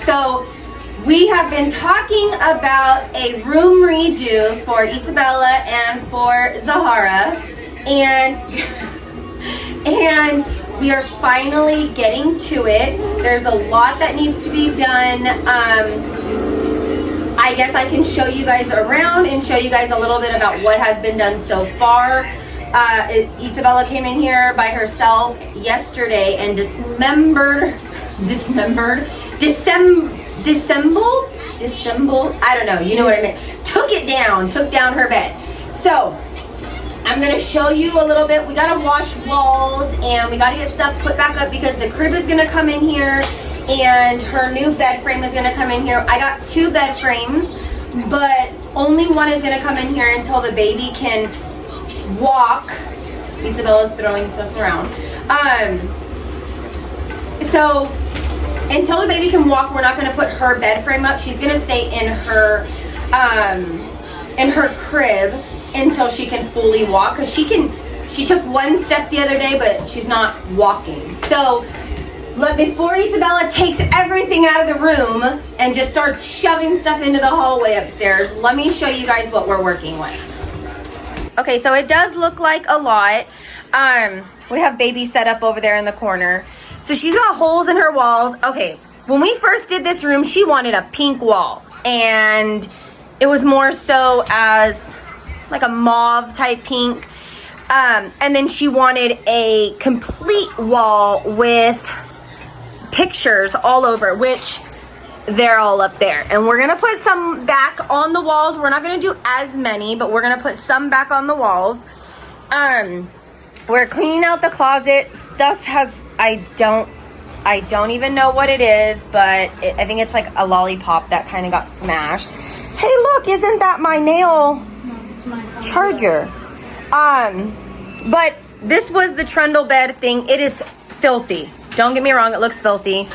So we have been talking about a room redo for Izabella and for Zahara, and we are finally getting to it. There's a lot that needs to be done. I guess I can show you guys around and show you guys a little bit about what has been done so far. Izabella came in here by herself yesterday and dissembled, I don't know, you know what I mean. Took down her bed. So I'm gonna show you a little bit. We gotta wash walls and we gotta get stuff put back up because the crib is gonna come in here and her new bed frame is gonna come in here. I got 2 bed frames, but only one is gonna come in here until the baby can walk. Isabella's throwing stuff around. So until the baby can walk, we're not gonna put her bed frame up. She's gonna stay in her crib until she can fully walk, because she took 1 step the other day, but she's not walking. So before Izabella takes everything out of the room and just starts shoving stuff into the hallway upstairs, let me show you guys what we're working with. Okay, so it does look like a lot. We have baby set up over there in the corner. So she's got holes in her walls. Okay, when we first did this room, she wanted a pink wall. And it was more so as like a mauve type pink. And then she wanted a complete wall with pictures all over, which they're all up there. And we're gonna put some back on the walls. We're not gonna do as many, but we're gonna put some back on the walls. We're cleaning out the closet. Stuff has, I don't even know what it is, but I think it's like a lollipop that kind of got smashed. Hey, look, isn't that my nail charger? But this was the trundle bed thing. It is filthy. Don't get me wrong, it looks filthy.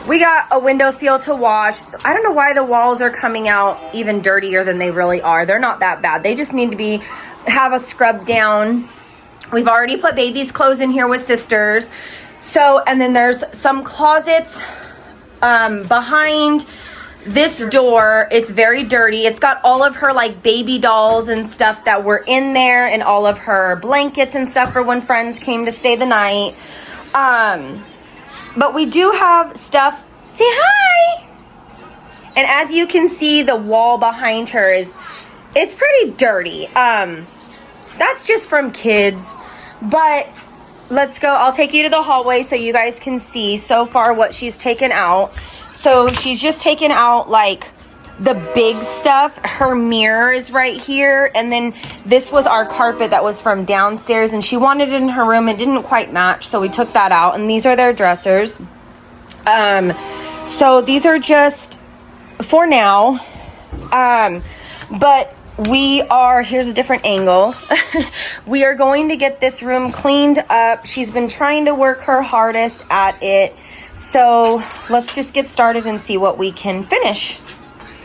We got a window seal to wash. I don't know why the walls are coming out even dirtier than they really are. They're not that bad. They just need to have a scrub down. We've already put baby's clothes in here with sisters. So, and then there's some closets behind this door. It's very dirty. It's got all of her like baby dolls and stuff that were in there, and all of her blankets and stuff for when friends came to stay the night. But we do have stuff. Say hi. And as you can see, the wall behind her it's pretty dirty. That's just from kids. But let's go. I'll take you to the hallway so you guys can see so far what she's taken out. So she's just taken out like the big stuff. Her mirror is right here. And then this was our carpet that was from downstairs, and she wanted it in her room. It didn't quite match, so we took that out. And these are their dressers. So these are just for now. But here's a different angle. We are going to get this room cleaned up. She's been trying to work her hardest at it. So let's just get started and see what we can finish.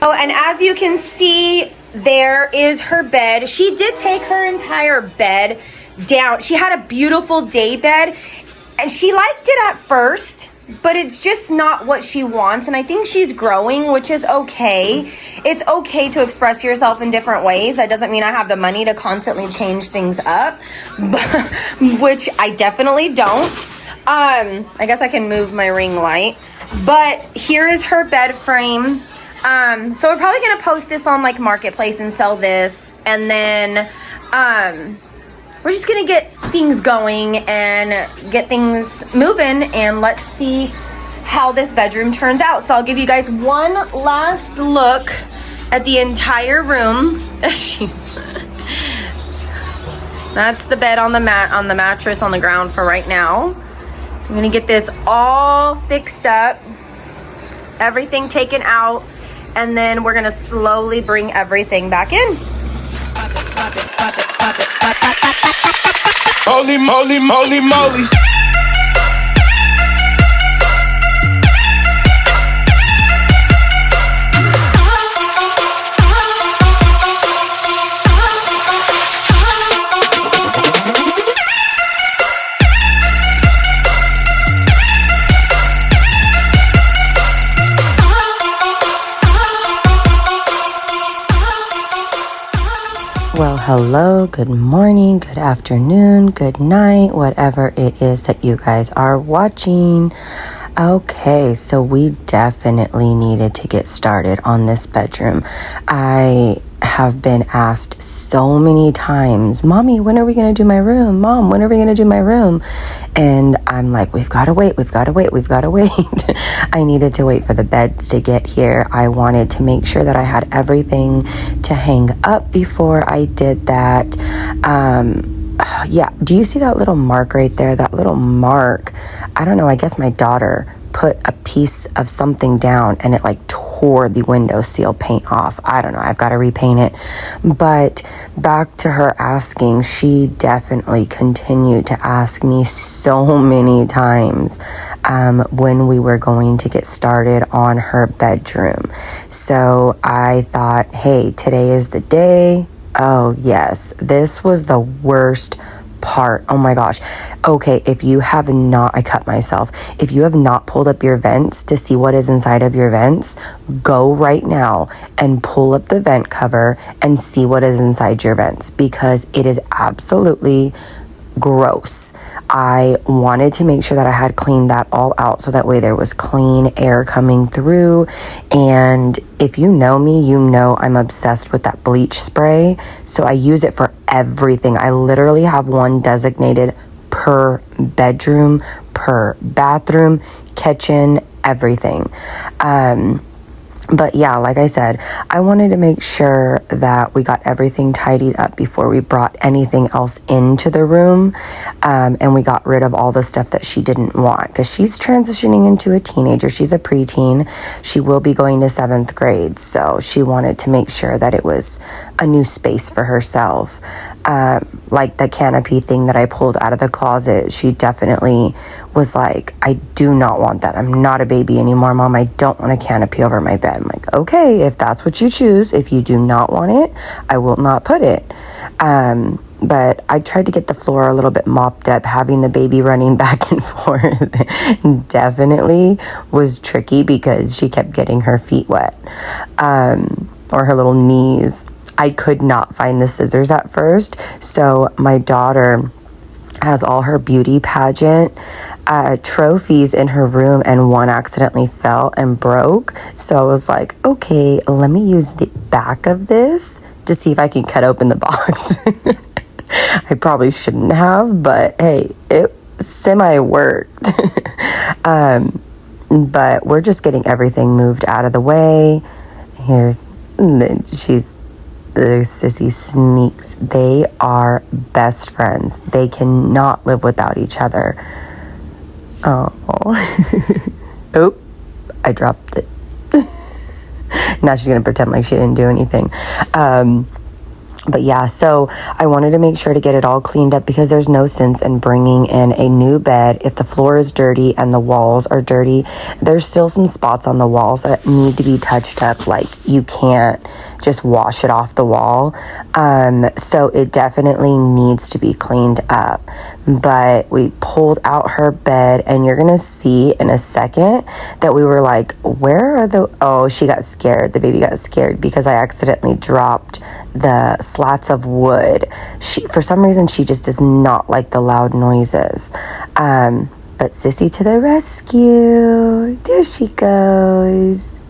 Oh, and as you can see, there is her bed. She did take her entire bed down. She had a beautiful day bed, and she liked it at first, but it's just not what she wants. And I think she's growing, which is okay. It's okay to express yourself in different ways. That doesn't mean I have the money to constantly change things up, which I definitely don't. I guess I can move my ring light. But here is her bed frame. So we're probably going to post this on like Marketplace and sell this. And then we're just going to get things going and get things moving, and let's see how this bedroom turns out. So I'll give you guys one last look at the entire room. That's the bed on the mattress on the ground for right now. I'm going to get this all fixed up, everything taken out, and then we're going to slowly bring everything back in. Holy moly, moly, moly. hello, good morning, good afternoon, good night, whatever it is that you guys are watching. Okay, so we definitely needed to get started on this bedroom. I have been asked so many times, Mommy, when are we going to do my room? Mom, when are we going to do my room? And I'm like, we've got to wait. I needed to wait for the beds to get here. I wanted to make sure that I had everything to hang up before I did that. Yeah, do you see that little mark right there? That little mark, I don't know, I guess my daughter put a piece of something down and it like tore the window seal paint off. I don't know, I've got to repaint it. But back to her asking, she definitely continued to ask me so many times when we were going to get started on her bedroom. So I thought, hey, today is the day. Oh, yes. This was the worst part. Oh my gosh. Okay, if you have not, I cut myself. If you have not pulled up your vents to see what is inside of your vents, go right now and pull up the vent cover and see what is inside your vents, because it is absolutely gross. I wanted to make sure that I had cleaned that all out so that way there was clean air coming through. And if you know me, you know I'm obsessed with that bleach spray. So I use it for everything. I literally have one designated per bedroom, per bathroom, kitchen, everything. But yeah, like I said, I wanted to make sure that we got everything tidied up before we brought anything else into the room. And we got rid of all the stuff that she didn't want, because she's transitioning into a teenager. She's a preteen. She will be going to 7th grade. So she wanted to make sure that it was a new space for herself. Like the canopy thing that I pulled out of the closet, she definitely was like, I do not want that. I'm not a baby anymore, Mom. I don't want a canopy over my bed. I'm like, okay, if that's what you choose, if you do not want it, I will not put it. But I tried to get the floor a little bit mopped up. Having the baby running back and forth definitely was tricky because she kept getting her feet wet, or her little knees. I could not find the scissors at first, so my daughter has all her beauty pageant trophies in her room, and one accidentally fell and broke. So I was like, okay, let me use the back of this to see if I can cut open the box. I probably shouldn't have, but hey, it semi-worked. But we're just getting everything moved out of the way. Here, the sissy sneaks. They are best friends. They cannot live without each other. Oh. Oh, I dropped it. Now she's gonna pretend like she didn't do anything. But yeah, so I wanted to make sure to get it all cleaned up, because there's no sense in bringing in a new bed if the floor is dirty and the walls are dirty. There's still some spots on the walls that need to be touched up. Like, you can't just wash it off the wall. So it definitely needs to be cleaned up. But we pulled out her bed, and you're gonna see in a second that we were like, where are the... Oh, she got scared. The baby got scared because I accidentally dropped the slats of wood. For some reason, she just does not like the loud noises. But Sissy to the rescue. There she goes.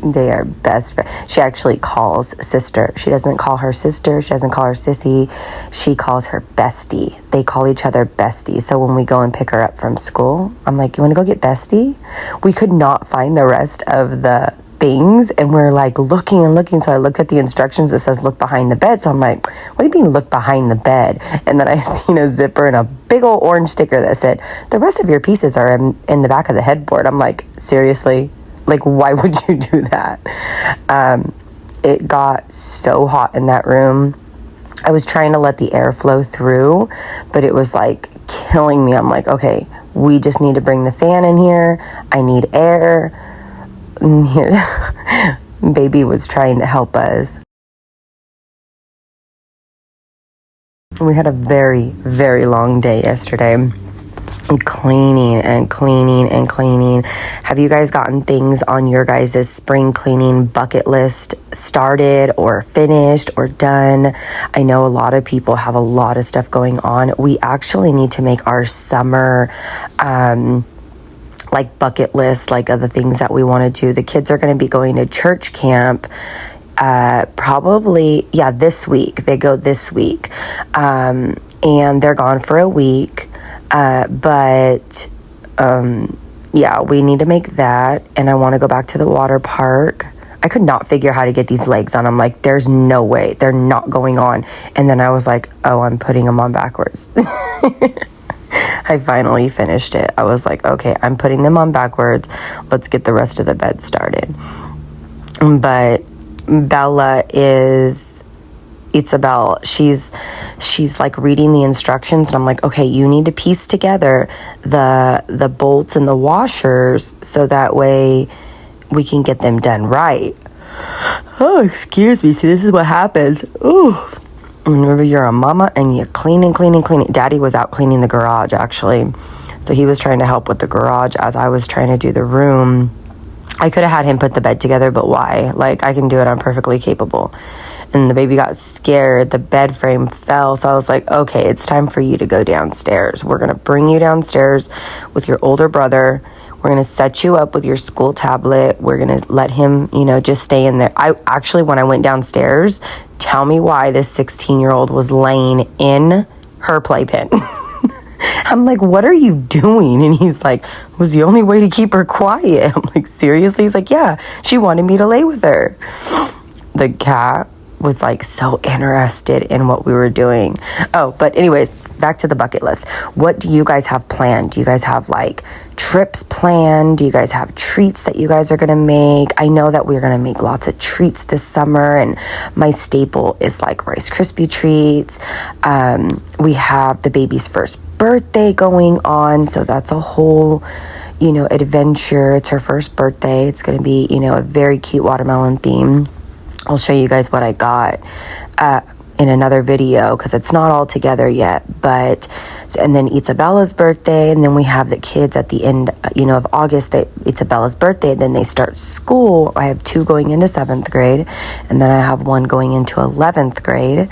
They are best friends. She actually calls sister. She doesn't call her sister. She doesn't call her sissy. She calls her bestie. They call each other bestie. So when we go and pick her up from school, I'm like, you want to go get bestie? We could not find the rest of the things, and we're like looking and looking. So I looked at the instructions. It says look behind the bed. So I'm like, what do you mean look behind the bed? And then I seen a zipper and a big old orange sticker that said the rest of your pieces are in the back of the headboard. I'm like, seriously? Like, why would you do that? It got so hot in that room. I was trying to let the air flow through, but it was like killing me. I'm like, okay, we just need to bring the fan in here. I need air. Here, baby was trying to help us. We had a very, very long day yesterday. cleaning and cleaning and cleaning. Have you guys gotten things on your guys' spring cleaning bucket list started or finished or done? I know a lot of people have a lot of stuff going on. We actually need to make our summer like bucket list, like of the things that we want to do. The kids are going to be going to church camp probably this week. They go this week, and they're gone for a week. But we need to make that, and I want to go back to the water park. I could not figure how to get these legs on. I'm like, there's no way they're not going on. And then I was like, oh, I'm putting them on backwards. I finally finished it. I was like, okay, I'm putting them on backwards. Let's get the rest of the bed started. But Bella is Izabella. She's like reading the instructions, and I'm like, okay, you need to piece together the bolts and the washers so that way we can get them done right. Oh, excuse me. See, this is what happens. Ooh. Whenever you're a mama and you clean and clean and clean. Daddy was out cleaning the garage, actually. So he was trying to help with the garage as I was trying to do the room. I could have had him put the bed together, but why? Like, I can do it. I'm perfectly capable. And the baby got scared. The bed frame fell. So I was like, okay, it's time for you to go downstairs. We're going to bring you downstairs with your older brother. We're going to set you up with your school tablet. We're going to let him, just stay in there. I actually, when I went downstairs, tell me why this 16-year-old was laying in her playpen. I'm like, what are you doing? And he's like, it was the only way to keep her quiet. I'm like, seriously? He's like, yeah, she wanted me to lay with her. The cat was like so interested in what we were doing. Oh, but anyways, back to the bucket list. What do you guys have planned? Do you guys have like trips planned? Do you guys have treats that you guys are going to make? I know that we're going to make lots of treats this summer, and my staple is like Rice Krispie treats. We have the baby's first birthday going on, so that's a whole adventure. It's her first birthday. It's going to be a very cute watermelon theme. I'll show you guys what I got in another video because it's not all together yet. And then Izabella's birthday, and then we have the kids at the end, of August. Izabella's birthday, then they start school. I have 2 going into 7th grade, and then I have 1 going into 11th grade.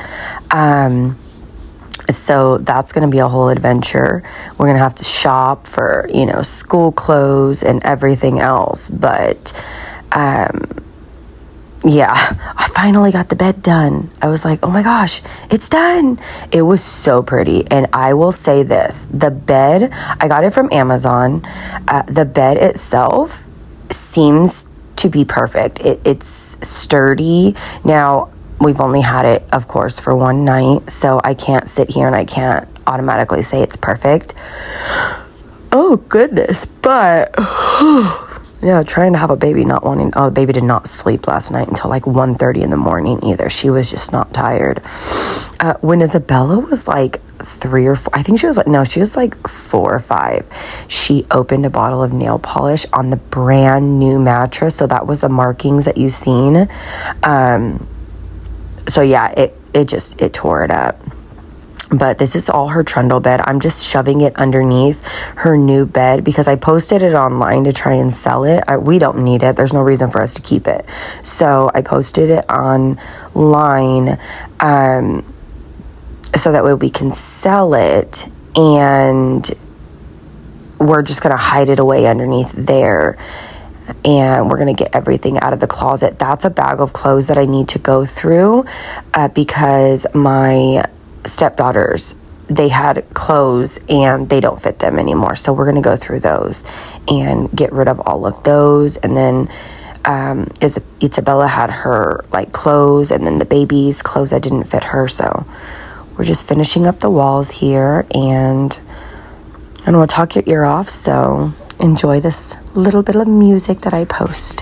So that's going to be a whole adventure. We're going to have to shop for, school clothes and everything else. But I finally got the bed done. I was like, oh my gosh, it's done. It was so pretty. And I will say this, the bed, I got it from Amazon. The bed itself seems to be perfect. It's sturdy. Now, we've only had it, of course, for 1 night. So I can't sit here and I can't automatically say it's perfect. Oh, goodness. But yeah, trying to have a baby, the baby did not sleep last night until like 1:30 in the morning either. She was just not tired. When Izabella was like 3 or 4, I think she was like 4 or 5. She opened a bottle of nail polish on the brand new mattress. So that was the markings that you seen. So yeah, it tore it up. But this is all her trundle bed. I'm just shoving it underneath her new bed because I posted it online to try and sell it. We don't need it. There's no reason for us to keep it. So I posted it online so that way we can sell it, and we're just going to hide it away underneath there. And we're going to get everything out of the closet. That's a bag of clothes that I need to go through because my stepdaughters, they had clothes and they don't fit them anymore. So we're going to go through those and get rid of all of those. And then Izabella had her like clothes, and then the baby's clothes that didn't fit her. So we're just finishing up the walls here, and I don't want to talk your ear off. So enjoy this little bit of music that I post.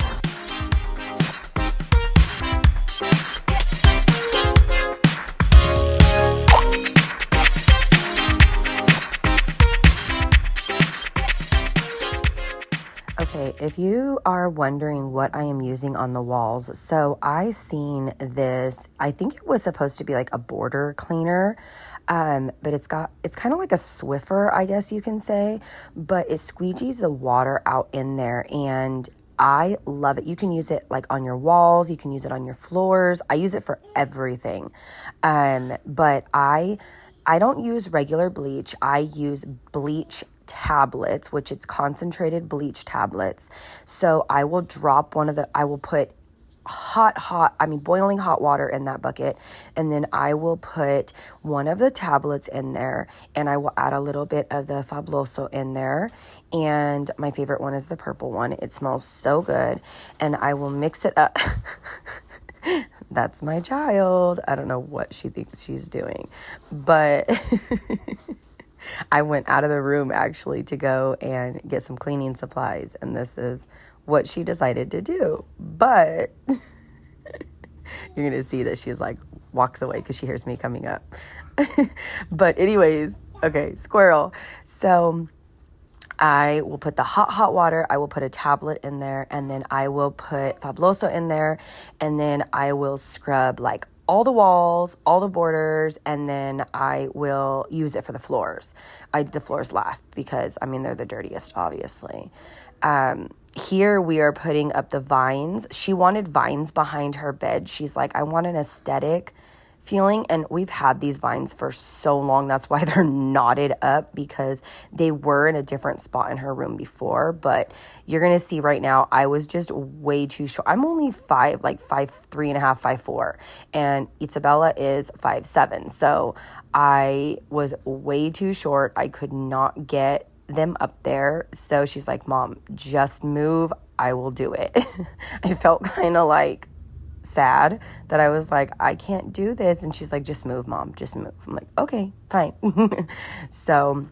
Okay, Okay, if you are wondering what I am using on the walls, so I seen this, I think it was supposed to be like a border cleaner, but it's kind of like a Swiffer, I guess you can say, but it squeegees the water out in there, and I love it. You can use it like on your walls, you can use it on your floors. I use it for everything. But I don't use regular bleach. I use bleach tablets, which it's concentrated bleach tablets. So I will drop I will put boiling hot water in that bucket. And then I will put one of the tablets in there, and I will add a little bit of the Fabuloso in there. And my favorite one is the purple one. It smells so good. And I will mix it up. That's my child. I don't know what she thinks she's doing, but I went out of the room actually to go and get some cleaning supplies, and this is what she decided to do. But you're going to see that she's like walks away because she hears me coming up. But anyways, okay, squirrel. So I will put the hot water, I will put a tablet in there, and then I will put Fabuloso in there, and then I will scrub like all the walls, all the borders, and then I will use it for the floors. The floors last because, they're the dirtiest, obviously. Here we are putting up the vines. She wanted vines behind her bed. She's like, I want an aesthetic feeling, and we've had these vines for so long. That's why they're knotted up, because they were in a different spot in her room before. But you're gonna see right now, I was just way too short. I'm only 5'3.5", 5'4", and Izabella is 5'7". So I was way too short. I could not get them up there. So she's like, Mom, just move, I will do it. I felt kind of like sad that I was like, I can't do this, and she's like, just move, Mom, just move. I'm like, okay, fine. So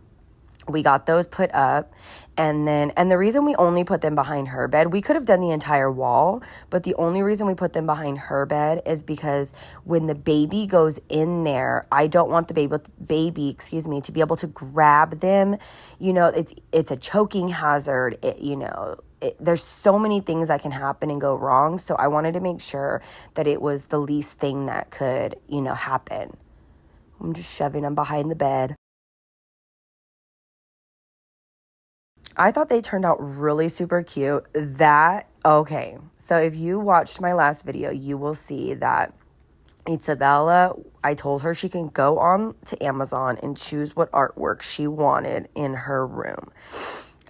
we got those put up, and the reason we only put them behind her bed, we could have done the entire wall, but the only reason we put them behind her bed is because when the baby goes in there, I don't want the baby to be able to grab them. It's a choking hazard. There's so many things that can happen and go wrong. So I wanted to make sure that it was the least thing that could, happen. I'm just shoving them behind the bed. I thought they turned out really super cute. Okay. So if you watched my last video, you will see that Izabella, I told her she can go on to Amazon and choose what artwork she wanted in her room.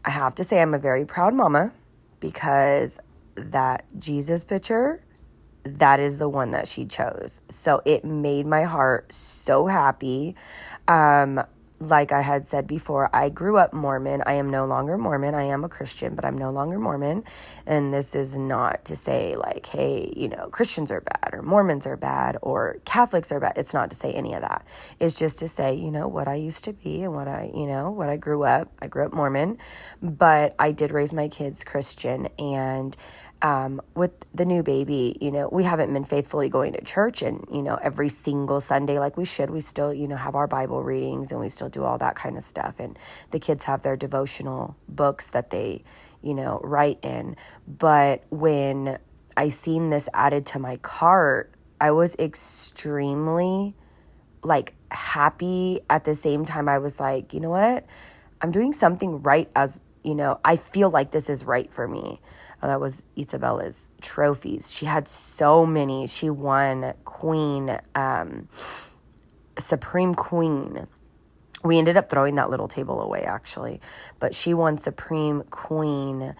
I have to say I'm a very proud mama, because that Jesus picture, that is the one that she chose. So it made my heart so happy. Like I had said before, I grew up Mormon. I am no longer Mormon. I am a Christian, but I'm no longer Mormon. And this is not to say like, hey, Christians are bad, or Mormons are bad, or Catholics are bad. It's not to say any of that. It's just to say, what I used to be and what I grew up. I grew up Mormon, but I did raise my kids Christian. And with the new baby, we haven't been faithfully going to church and, every single Sunday like we should. We still, have our Bible readings, and we still do all that kind of stuff. And the kids have their devotional books that they, write in. But when I seen this added to my cart, I was extremely happy. At the same time, I was like, you know what? I'm doing something right, as, I feel like this is right for me. That was Isabella's trophies. She had so many. She won Supreme Queen. We ended up throwing that little table away, actually. But she won Supreme Queen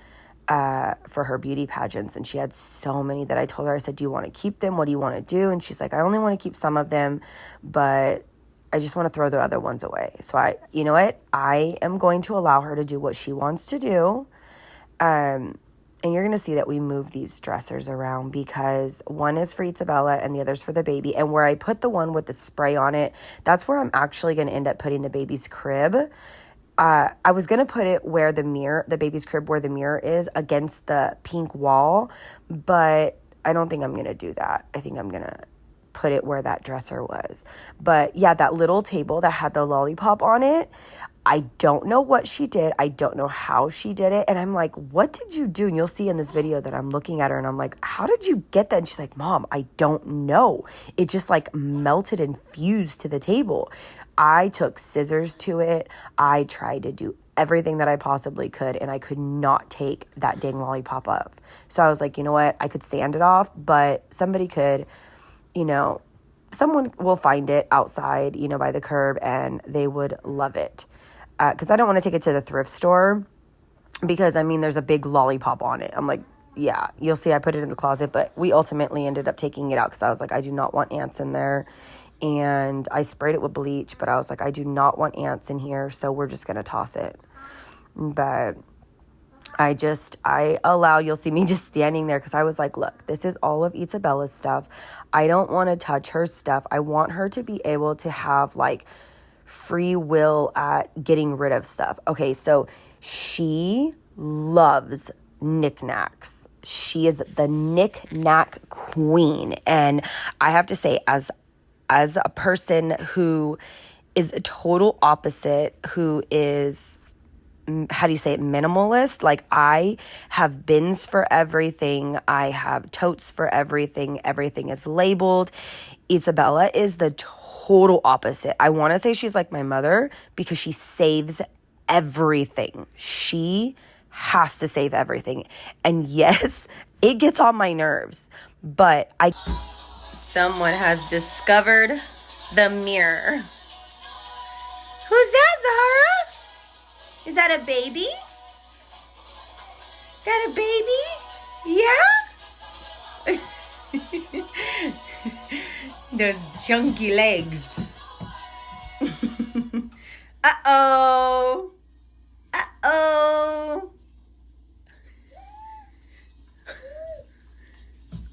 for her beauty pageants. And she had so many that I told her, I said, do you want to keep them? What do you want to do? And she's like, I only want to keep some of them, but I just want to throw the other ones away. So you know what? I am going to allow her to do what she wants to do. And you're going to see that we move these dressers around, because one is for Izabella and the other's for the baby. And where I put the one with the spray on it, that's where I'm actually going to end up putting the baby's crib. I was going to put it where the baby's crib, where the mirror is, against the pink wall, but I don't think I'm going to do that. I think I'm going to put it where that dresser was. But yeah, that little table that had the lollipop on it, I don't know what she did. I don't know how she did it. And I'm like, what did you do? And you'll see in this video that I'm looking at her and I'm like, how did you get that? And she's like, Mom, I don't know. It just like melted and fused to the table. I took scissors to it. I tried to do everything that I possibly could, and I could not take that dang lollipop up. So I was like, you know what? I could sand it off, but somebody could, you know, someone will find it outside, you know, by the curb, and they would love it. Because I don't want to take it to the thrift store because, I mean, there's a big lollipop on it. I'm like, yeah, you'll see I put it in the closet, but we ultimately ended up taking it out because I was like, I do not want ants in there. And I sprayed it with bleach, but I was like, I do not want ants in here, so we're just going to toss it. But I allow, you'll see me just standing there because I was like, look, this is all of Izabella's stuff. I don't want to touch her stuff. I want her to be able to have like free will at getting rid of stuff. Okay, so she loves knickknacks. She is the knickknack queen. And I have to say, as a person who is a total opposite, who is, how do you say it, minimalist, like I have bins for everything. I have totes for everything. Everything is labeled. Izabella is the total opposite. I want to say she's like my mother because she saves everything. She has to save everything. And yes, it gets on my nerves, but someone has discovered the mirror. Who's that, Zahara? Is that a baby? Is that a baby? Yeah? Those chunky legs. Uh-oh. Uh-oh.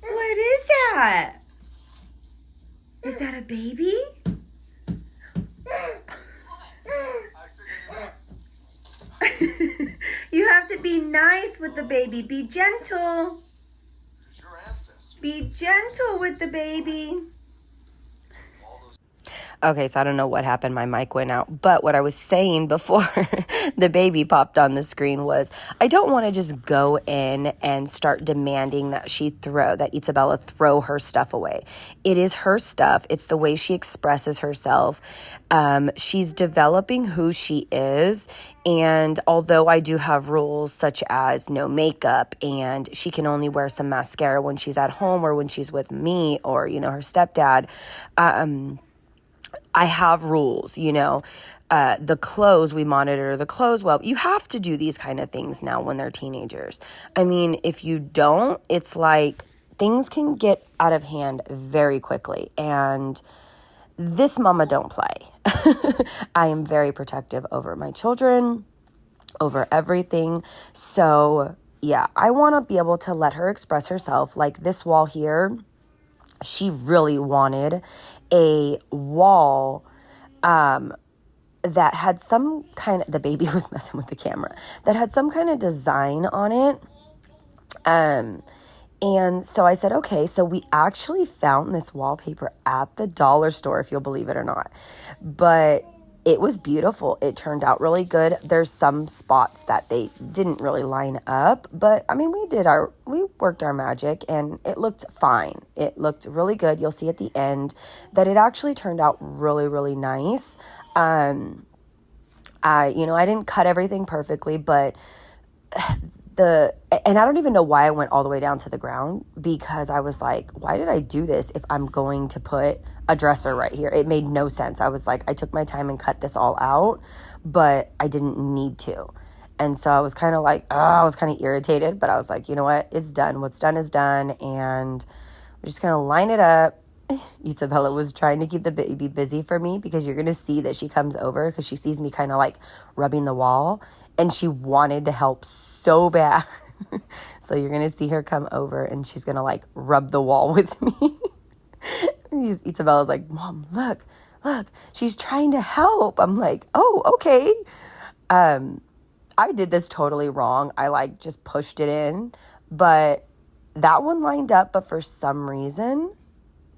What is that? Is that a baby? You have to be nice with the baby. Be gentle. Be gentle with the baby. Okay, so I don't know what happened. My mic went out. But what I was saying before the baby popped on the screen was I don't want to just go in and start demanding that Izabella throw her stuff away. It is her stuff. It's the way she expresses herself. She's developing who she is. And although I do have rules such as no makeup and she can only wear some mascara when she's at home or when she's with me or, you know, her stepdad, I have rules, you know, the clothes, we monitor the clothes. Well, you have to do these kind of things now when they're teenagers. I mean, if you don't, it's like things can get out of hand very quickly. And this mama don't play. I am very protective over my children, over everything. So yeah, I want to be able to let her express herself. Like this wall here, she really wanted a wall that had some kind of, the baby was messing with the camera, that had some kind of design on it. And so I said, okay, so we actually found this wallpaper at the dollar store, if you'll believe it or not. But it was beautiful. It turned out really good. There's some spots that they didn't really line up, but I mean, we worked our magic and it looked fine. It looked really good. You'll see at the end that it actually turned out really, really nice. I didn't cut everything perfectly, but and I don't even know why I went all the way down to the ground, because I was like, why did I do this if I'm going to put a dresser right here? It made no sense. I was like, I took my time and cut this all out, but I didn't need to. And so I was kind of like, I was kind of irritated, but I was like, you know what? It's done. What's done is done. And we're just going to line it up. Izabella was trying to keep the baby busy for me, because you're going to see that she comes over because she sees me kind of like rubbing the wall. And she wanted to help so bad. So you're going to see her come over and she's going to like rub the wall with me. Isabella's like, Mom, look, she's trying to help. I'm like, oh, okay. I did this totally wrong. I like just pushed it in, but that one lined up. But for some reason,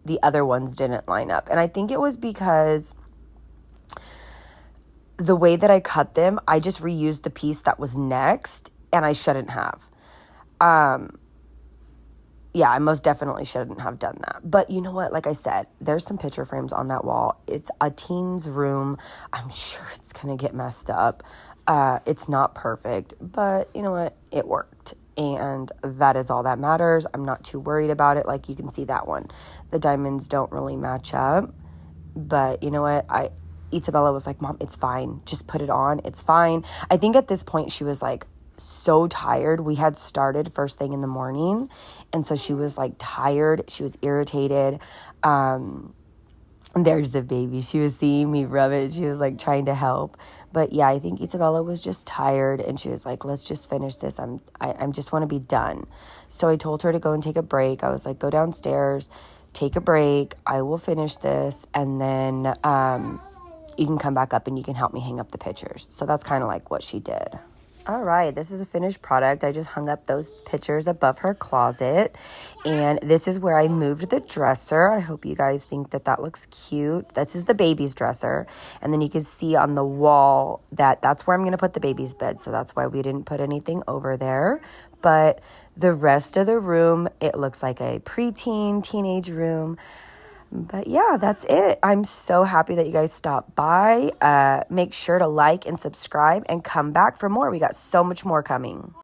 the other ones didn't line up. And I think it was because the way that I cut them, I just reused the piece that was next, and I shouldn't have. Yeah, I most definitely shouldn't have done that. But you know what? Like I said, there's some picture frames on that wall. It's a teen's room. I'm sure it's going to get messed up. It's not perfect, but you know what? It worked. And that is all that matters. I'm not too worried about it. Like you can see that one. The diamonds don't really match up. But you know what? Izabella was like, Mom, it's fine. Just put it on. It's fine. I think at this point she was like so tired. We had started first thing in the morning. And so she was like tired. She was irritated. There's the baby. She was seeing me rub it. She was like trying to help. But yeah, I think Izabella was just tired and she was like, let's just finish this. I just want to be done. So I told her to go and take a break. I was like, go downstairs, take a break. I will finish this. And then you can come back up and you can help me hang up the pictures. So that's kind of like what she did. All right, this is a finished product. I just hung up those pictures above her closet. And this is where I moved the dresser. I hope you guys think that that looks cute. This is the baby's dresser. And then you can see on the wall that that's where I'm going to put the baby's bed. So that's why we didn't put anything over there. But the rest of the room, it looks like a preteen, teenage room. But yeah, that's it. I'm so happy that you guys stopped by. Make sure to like and subscribe and come back for more. We got so much more coming.